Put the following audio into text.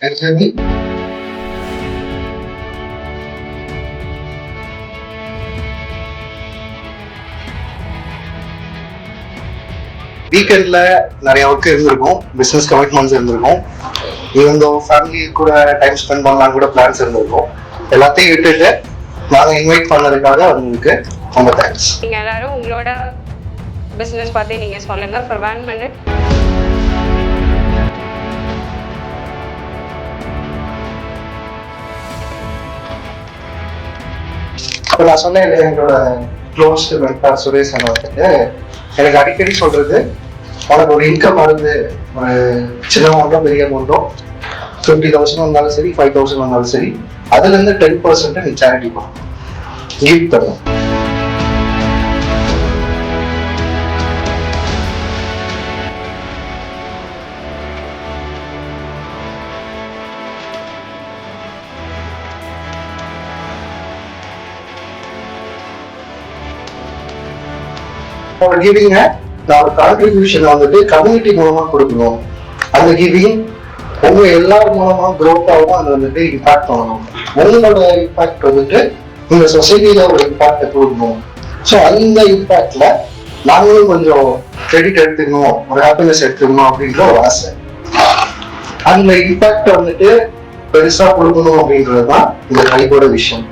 Actually, வீக்கெண்ட்ல நிறைய work இருந்திருக்கும், பிசினஸ் கமிட்மெண்ட்ஸ் இருந்திருக்கும், ஈவன் தோ ஃபேமிலி கூட டைம் ஸ்பெண்ட் பண்ணலாம் கூட பிளான்ஸ் இருந்திருக்கும். எல்லாத்தையும் விட்டுட்டு நாங்கள் இன்வைட் பண்ணதுக்காக உங்களுக்கு ரொம்ப தேங்க்ஸ். நீங்க எல்லாரும் உங்களோட பிசினஸ் பத்தி நீங்க சொல்லுங்க ஃபார் 1 minute. இப்போ நான் சொன்னேன் எங்களோட க்ளோஸ் மென்டார் சுரேஷ் அண்ணா வந்துட்டு எனக்கு அடிக்கடி சொல்றது, உனக்கு ஒரு இன்கம் வருது, ஒரு சின்ன அமௌண்ட்டோ பெரிய அமௌண்ட்டோ 50,000 வந்தாலும் சரி 5,000 வந்தாலும் சரி, அதுல இருந்து 10% நீ சேரிட்டி பண்ணணும், கிவ் தரணும். கிவிங்க நான் ஒரு கான்ட்ரிபியூஷன் வந்துட்டு கம்யூனிட்டி மூலமா கொடுக்கணும். அந்த கிவிங் உங்க எல்லாரும் மூலமா க்ரோத் ஆகும், அது வந்துட்டு இம்பாக்ட் பண்ணணும். உங்களோட இம்பாக்ட் வந்துட்டு இந்த சொசைட்டில ஒரு இம்பாக்டை கொடுக்கணும். ஸோ அந்த இம்பாக்ட்ல நாங்களும் கொஞ்சம் கிரெடிட் எடுத்துக்கணும், ஒரு ஹாப்பினஸ் எடுத்துக்கணும் அப்படின்ற ஒரு ஆசை. அந்த இம்பாக்ட் வந்துட்டு பெருசா கொடுக்கணும் அப்படின்றதுதான் இந்த ட்ரைபோட விஷயம்.